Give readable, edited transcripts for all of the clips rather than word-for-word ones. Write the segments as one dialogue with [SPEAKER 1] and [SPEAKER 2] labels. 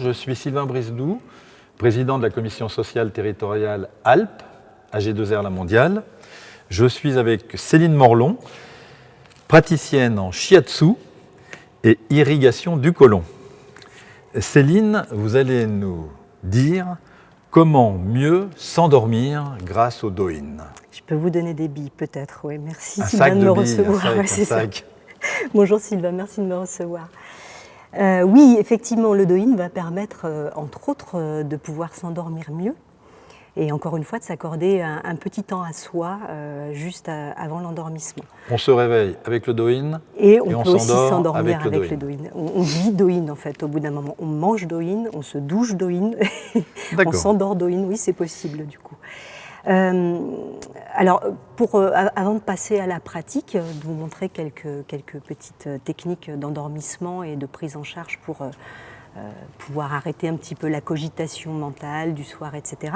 [SPEAKER 1] je suis Sylvain Brisdou, président de la commission sociale territoriale Alpes, AG2R La Mondiale. Je suis avec Céline Morlon, praticienne en shiatsu et irrigation du côlon. Céline, vous allez nous dire comment mieux s'endormir grâce au Doin.
[SPEAKER 2] Je peux vous donner des billes peut-être, oui. Merci
[SPEAKER 1] Un
[SPEAKER 2] Sylvain
[SPEAKER 1] sac
[SPEAKER 2] de me
[SPEAKER 1] billes,
[SPEAKER 2] recevoir.
[SPEAKER 1] un sac.
[SPEAKER 2] Bonjour Sylvain, merci de me recevoir. Oui, effectivement, le Doin va permettre, entre autres, de pouvoir s'endormir mieux. Et encore une fois, de s'accorder un petit temps à soi, juste avant l'endormissement.
[SPEAKER 1] On se réveille avec le Doin
[SPEAKER 2] et on peut aussi
[SPEAKER 1] s'endort
[SPEAKER 2] s'endormir avec
[SPEAKER 1] le
[SPEAKER 2] Doin. On vit Doin en fait, au bout d'un moment. On mange Doin, on se douche Doin, on s'endort Doin, oui c'est possible du coup. Alors, avant de passer à la pratique, de vous montrer quelques petites techniques d'endormissement et de prise en charge pour pouvoir arrêter un petit peu la cogitation mentale du soir, etc.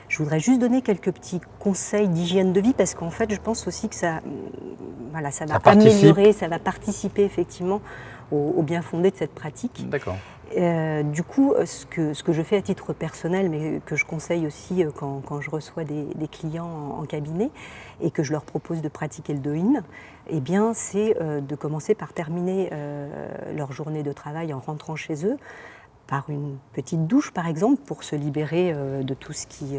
[SPEAKER 2] Je voudrais juste donner quelques petits conseils d'hygiène de vie parce qu'en fait, je pense aussi que ça va améliorer, ça va participer effectivement au bien fondé de cette pratique.
[SPEAKER 1] D'accord.
[SPEAKER 2] Du coup, ce que je fais à titre personnel, mais que je conseille aussi quand je reçois des clients en cabinet et que je leur propose de pratiquer le Doin, eh bien, c'est de commencer par terminer leur journée de travail en rentrant chez eux, par une petite douche par exemple, pour se libérer de tout ce qui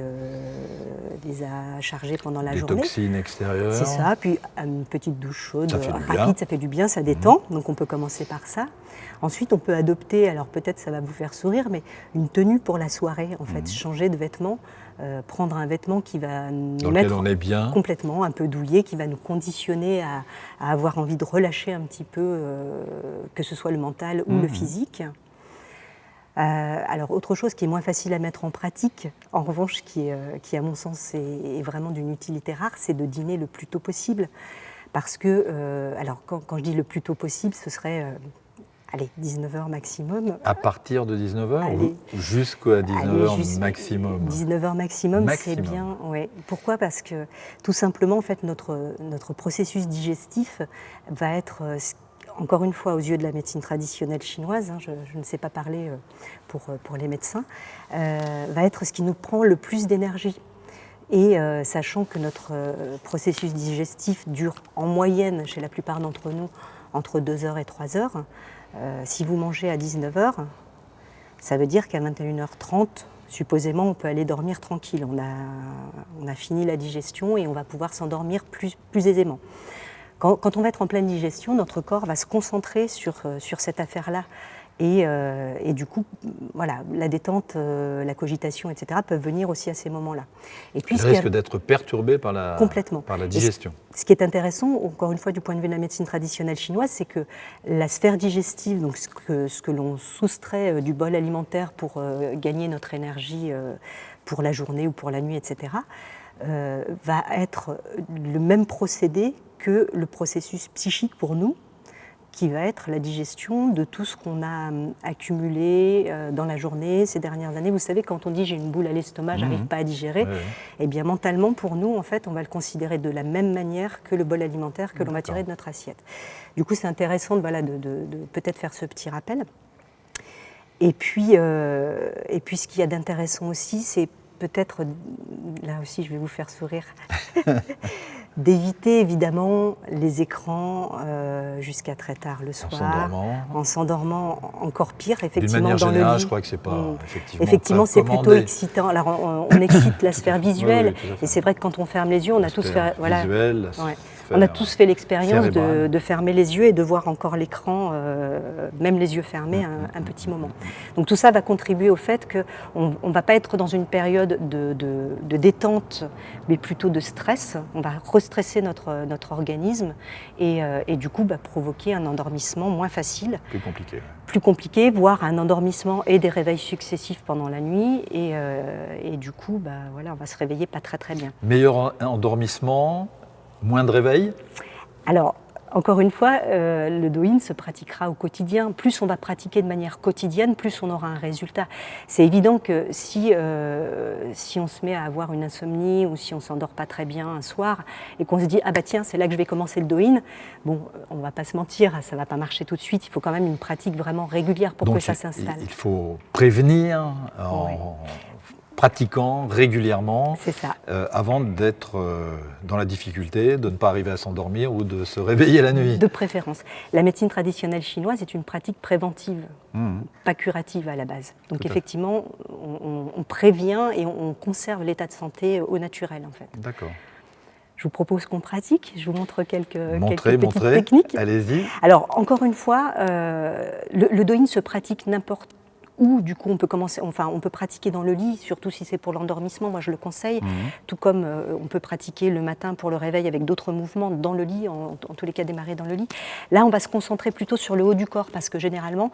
[SPEAKER 2] les a chargés pendant la journée.
[SPEAKER 1] Des toxines extérieures.
[SPEAKER 2] C'est ça, puis une petite douche chaude,
[SPEAKER 1] rapide,
[SPEAKER 2] ça fait du bien, ça détend, donc on peut commencer par ça. Ensuite, on peut adopter, alors peut-être ça va vous faire sourire, mais une tenue pour la soirée, en fait, changer de vêtements, prendre un vêtement qui va nous mettre
[SPEAKER 1] on est bien.
[SPEAKER 2] Complètement, un peu douillet, qui va nous conditionner à avoir envie de relâcher un petit peu, que ce soit le mental ou le physique. Alors, autre chose qui est moins facile à mettre en pratique, en revanche, qui à mon sens est vraiment d'une utilité rare, c'est de dîner le plus tôt possible. Parce que, alors quand je dis le plus tôt possible, ce serait, 19h maximum.
[SPEAKER 1] À partir de 19h ou jusqu'à 19h maximum
[SPEAKER 2] 19h maximum, c'est bien. Ouais. Pourquoi ? Parce que, tout simplement, en fait, notre processus digestif va être... Encore une fois, aux yeux de la médecine traditionnelle chinoise, je ne sais pas parler pour les médecins, va être ce qui nous prend le plus d'énergie. Et sachant que notre processus digestif dure en moyenne, chez la plupart d'entre nous, entre 2 heures et 3 heures, si vous mangez à 19h, ça veut dire qu'à 21h30, supposément, on peut aller dormir tranquille. On a fini la digestion et on va pouvoir s'endormir plus aisément. Quand on va être en pleine digestion, notre corps va se concentrer sur cette affaire-là. Et du coup, voilà, la détente, la cogitation, etc. peuvent venir aussi à ces moments-là. Et puis,
[SPEAKER 1] il risque d'être perturbé par la digestion.
[SPEAKER 2] Ce qui est intéressant, encore une fois, du point de vue de la médecine traditionnelle chinoise, c'est que la sphère digestive, donc ce que l'on soustrait du bol alimentaire pour gagner notre énergie pour la journée ou pour la nuit, etc., va être le même procédé que le processus psychique pour nous, qui va être la digestion de tout ce qu'on a accumulé dans la journée ces dernières années. Vous savez, quand on dit j'ai une boule à l'estomac, j'arrive pas à digérer, eh bien mentalement pour nous, en fait, on va le considérer de la même manière que le bol alimentaire que l'on va tirer de notre assiette. Du coup, c'est intéressant de peut-être faire ce petit rappel. Et puis ce qu'il y a d'intéressant aussi, c'est peut-être, là aussi je vais vous faire sourire, d'éviter évidemment les écrans jusqu'à très tard le soir. En s'endormant, encore pire, effectivement,
[SPEAKER 1] dans le lit. D'une manière générale, je crois que c'est pas
[SPEAKER 2] effectivement c'est plutôt excitant. Alors on excite la sphère visuelle, et c'est vrai que quand on ferme les yeux, on a tous fait, on a tous fait l'expérience de fermer les yeux et de voir encore l'écran, même les yeux fermés, un petit moment. Donc tout ça va contribuer au fait qu'on ne va pas être dans une période de détente, mais plutôt de stress. On va restresser notre organisme et du coup provoquer un endormissement moins facile. Plus compliqué, voire un endormissement et des réveils successifs pendant la nuit. Et du coup, on va se réveiller pas très très bien.
[SPEAKER 1] Meilleur endormissement, moins de réveil ?
[SPEAKER 2] Alors, Encore une fois, le do-in se pratiquera au quotidien. Plus on va pratiquer de manière quotidienne, plus on aura un résultat. C'est évident que si on se met à avoir une insomnie ou si on ne s'endort pas très bien un soir et qu'on se dit « Ah bah tiens, c'est là que je vais commencer le do-in », bon, on ne va pas se mentir, ça ne va pas marcher tout de suite. Il faut quand même une pratique vraiment régulière pour que ça s'installe.
[SPEAKER 1] Il faut prévenir pratiquant régulièrement avant d'être dans la difficulté, de ne pas arriver à s'endormir ou de se réveiller la nuit.
[SPEAKER 2] De préférence. La médecine traditionnelle chinoise est une pratique préventive, pas curative à la base. Donc effectivement, on prévient et on conserve l'état de santé au naturel en fait.
[SPEAKER 1] D'accord.
[SPEAKER 2] Je vous propose qu'on pratique, je vous montre quelques petites techniques.
[SPEAKER 1] Allez-y.
[SPEAKER 2] Alors encore une fois, le do-in se pratique n'importe où, du coup on peut pratiquer dans le lit, surtout si c'est pour l'endormissement, moi je le conseille, tout comme on peut pratiquer le matin pour le réveil avec d'autres mouvements dans le lit, en tous les cas démarrer dans le lit. Là on va se concentrer plutôt sur le haut du corps parce que généralement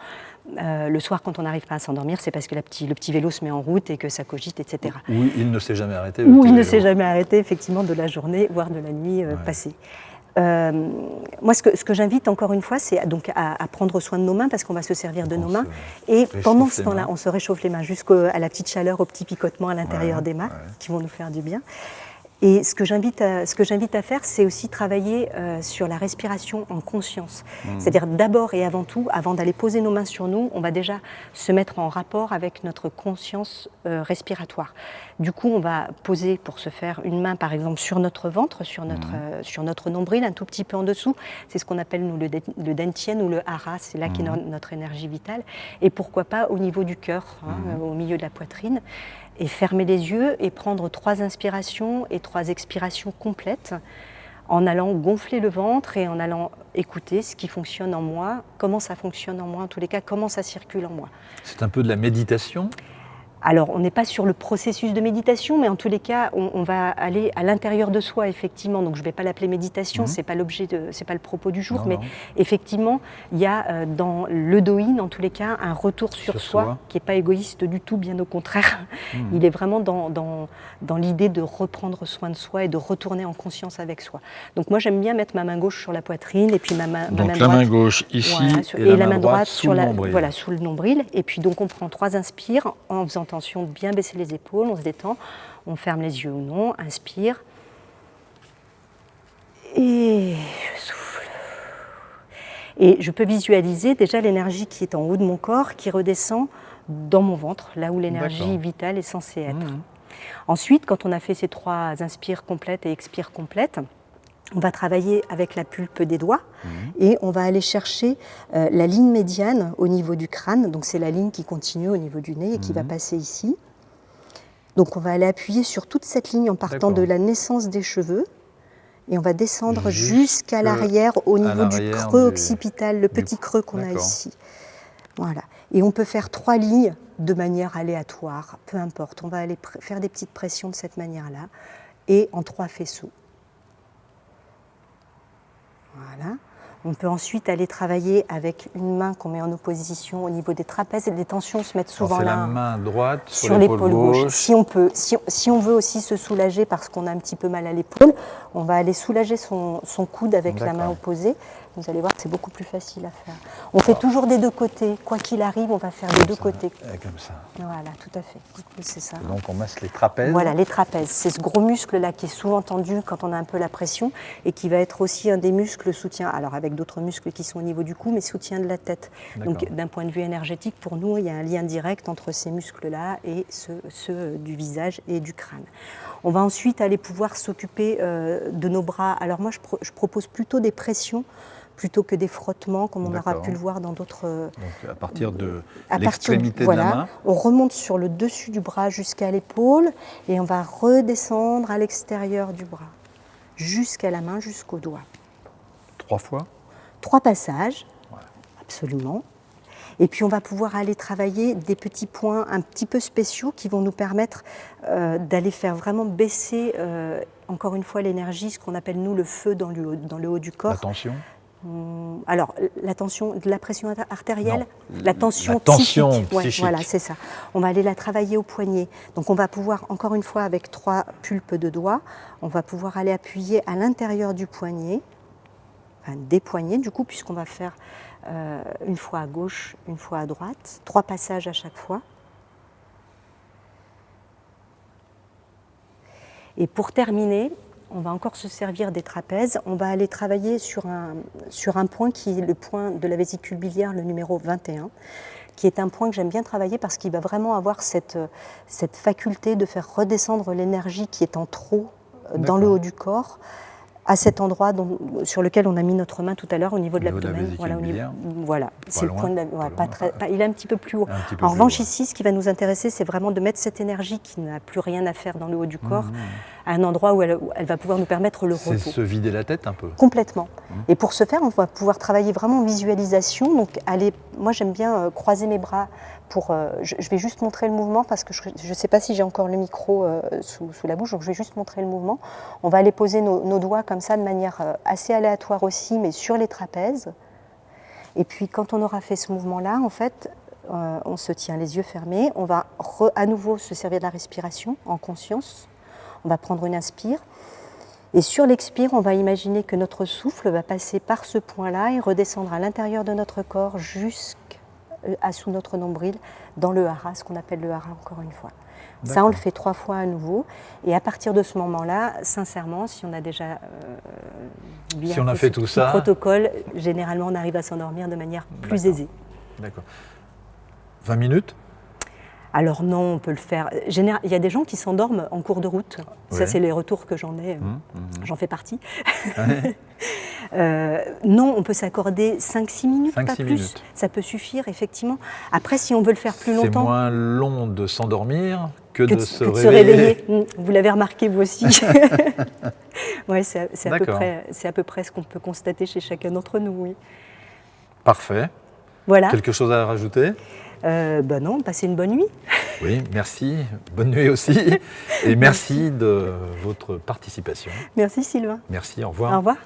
[SPEAKER 2] le soir quand on n'arrive pas à s'endormir c'est parce que le petit vélo se met en route et que ça cogite, etc.
[SPEAKER 1] Ou il ne s'est jamais arrêté.
[SPEAKER 2] Ou il ne s'est jamais arrêté effectivement de la journée, voire de la nuit passée. Moi, ce que j'invite encore une fois, c'est donc à prendre soin de nos mains parce qu'on va se servir de nos mains. Et pendant ce temps-là, on se réchauffe les mains jusqu'à la petite chaleur, au petit picotement à l'intérieur des mains qui vont nous faire du bien. Et ce que j'invite à faire, c'est aussi travailler sur la respiration en conscience. C'est-à-dire d'abord et avant tout, avant d'aller poser nos mains sur nous, on va déjà se mettre en rapport avec notre conscience respiratoire. Du coup, on va poser pour se faire une main, par exemple, sur notre ventre, sur notre nombril, un tout petit peu en dessous. C'est ce qu'on appelle nous, le dentian ou le hara, c'est là qu'est notre énergie vitale. Et pourquoi pas au niveau du cœur, au milieu de la poitrine. Et fermer les yeux et prendre 3 inspirations et 3 expirations complètes en allant gonfler le ventre et en allant écouter ce qui fonctionne en moi, comment ça fonctionne en moi, en tous les cas, comment ça circule en moi.
[SPEAKER 1] C'est un peu de la méditation ?
[SPEAKER 2] Alors, on n'est pas sur le processus de méditation, mais en tous les cas, on va aller à l'intérieur de soi, effectivement. Donc, je ne vais pas l'appeler méditation, c'est pas l'objet, c'est pas le propos du jour, mais effectivement, il y a dans le do-in, en tous les cas, un retour sur soi qui n'est pas égoïste du tout, bien au contraire. Il est vraiment dans l'idée de reprendre soin de soi et de retourner en conscience avec soi. Donc, moi, j'aime bien mettre ma main gauche sur la poitrine et puis ma main droite.
[SPEAKER 1] La main gauche ici
[SPEAKER 2] et la main droite sous le nombril. Voilà, sous le nombril. Et puis, donc, on prend 3 inspires en faisant attention de bien baisser les épaules, on se détend, on ferme les yeux ou non, inspire. Et je souffle. Et je peux visualiser déjà l'énergie qui est en haut de mon corps, qui redescend dans mon ventre, là où l'énergie vitale est censée être. Ensuite, quand on a fait ces 3 inspires complètes et expires complètes, on va travailler avec la pulpe des doigts et on va aller chercher la ligne médiane au niveau du crâne. Donc c'est la ligne qui continue au niveau du nez et qui va passer ici. Donc on va aller appuyer sur toute cette ligne en partant de la naissance des cheveux et on va descendre jusqu'à l'arrière au niveau du creux occipital, le petit creux qu'on a ici. Voilà. Et on peut faire 3 lignes de manière aléatoire, peu importe. On va aller faire des petites pressions de cette manière-là et en 3 faisceaux. Voilà. On peut ensuite aller travailler avec une main qu'on met en opposition au niveau des trapèzes et les tensions se mettent souvent là.
[SPEAKER 1] C'est la main droite
[SPEAKER 2] sur l'épaule gauche. Si on veut aussi se soulager parce qu'on a un petit peu mal à l'épaule, on va aller soulager son coude avec la main opposée. Vous allez voir que c'est beaucoup plus facile à faire. On fait toujours des 2 côtés. Quoi qu'il arrive, on va faire des 2 côtés.
[SPEAKER 1] Comme ça.
[SPEAKER 2] Voilà, tout à fait. C'est ça.
[SPEAKER 1] Et donc on masse les trapèzes.
[SPEAKER 2] Voilà, les trapèzes. C'est ce gros muscle-là qui est souvent tendu quand on a un peu la pression et qui va être aussi un des muscles soutien. Alors avec d'autres muscles qui sont au niveau du cou, mais soutien de la tête. Donc d'un point de vue énergétique, pour nous, il y a un lien direct entre ces muscles-là et ceux du visage et du crâne. On va ensuite aller pouvoir s'occuper de nos bras. Alors moi, je propose plutôt des pressions plutôt que des frottements, comme on aura pu le voir dans d'autres...
[SPEAKER 1] Donc à partir de l'extrémité de la main.
[SPEAKER 2] On remonte sur le dessus du bras jusqu'à l'épaule et on va redescendre à l'extérieur du bras, jusqu'à la main, jusqu'au doigt.
[SPEAKER 1] 3 fois
[SPEAKER 2] 3 passages, absolument. Et puis on va pouvoir aller travailler des petits points un petit peu spéciaux qui vont nous permettre d'aller faire vraiment baisser, encore une fois, l'énergie, ce qu'on appelle nous le feu dans le haut du corps.
[SPEAKER 1] La tension.
[SPEAKER 2] Alors, la tension, de la pression artérielle,
[SPEAKER 1] la tension psychique.
[SPEAKER 2] Voilà, c'est ça. On va aller la travailler au poignet. Donc, on va pouvoir, encore une fois, avec 3 pulpes de doigts, on va pouvoir aller appuyer à l'intérieur du poignet, enfin des poignées du coup, puisqu'on va faire une fois à gauche, une fois à droite, 3 passages à chaque fois. Et pour terminer, on va encore se servir des trapèzes. On va aller travailler sur un point qui est le point de la vésicule biliaire, le numéro 21, qui est un point que j'aime bien travailler parce qu'il va vraiment avoir cette faculté de faire redescendre l'énergie qui est en trop dans le haut du corps, à cet endroit sur lequel on a mis notre main tout à l'heure, au niveau de l'abdomen. Voilà, c'est le point de il est un petit peu plus haut. En revanche, ici, ce qui va nous intéresser, c'est vraiment de mettre cette énergie qui n'a plus rien à faire dans le haut du corps à un endroit où elle va pouvoir nous permettre le repos.
[SPEAKER 1] C'est se vider la tête un peu.
[SPEAKER 2] Complètement. Et pour ce faire, on va pouvoir travailler vraiment en visualisation. Donc, moi, j'aime bien croiser mes bras. Je vais juste montrer le mouvement parce que je ne sais pas si j'ai encore le micro sous la bouche, donc je vais juste montrer le mouvement. On va aller poser nos doigts comme ça de manière assez aléatoire aussi, mais sur les trapèzes. Et puis quand on aura fait ce mouvement-là, en fait, on se tient les yeux fermés, on va à nouveau se servir de la respiration en conscience. On va prendre une inspire. Et sur l'expire, on va imaginer que notre souffle va passer par ce point-là et redescendre à l'intérieur de notre corps jusqu'à sous notre nombril, dans le hara, ce qu'on appelle le hara encore une fois. Ça, on le fait 3 fois à nouveau. Et à partir de ce moment-là, sincèrement, si on a déjà
[SPEAKER 1] si on a fait tout ça,
[SPEAKER 2] protocole, généralement, on arrive à s'endormir de manière plus aisée.
[SPEAKER 1] D'accord. 20 minutes?
[SPEAKER 2] Alors non, on peut le faire. Il y a des gens qui s'endorment en cours de route. Oui. Ça, c'est les retours que j'en ai. J'en fais partie. Ouais. Non, on peut s'accorder 5-6 minutes, pas plus. Ça peut suffire, effectivement. Après, si on veut le faire plus longtemps...
[SPEAKER 1] C'est moins long de s'endormir que de se réveiller.
[SPEAKER 2] Vous l'avez remarqué, vous aussi. Ouais, c'est à peu près ce qu'on peut constater chez chacun d'entre nous, oui.
[SPEAKER 1] Parfait.
[SPEAKER 2] Voilà.
[SPEAKER 1] Quelque chose à rajouter?
[SPEAKER 2] Non, passez une bonne nuit.
[SPEAKER 1] Oui, merci. Bonne nuit aussi. Et merci de votre participation.
[SPEAKER 2] Merci Sylvain.
[SPEAKER 1] Merci, au revoir.
[SPEAKER 2] Au revoir.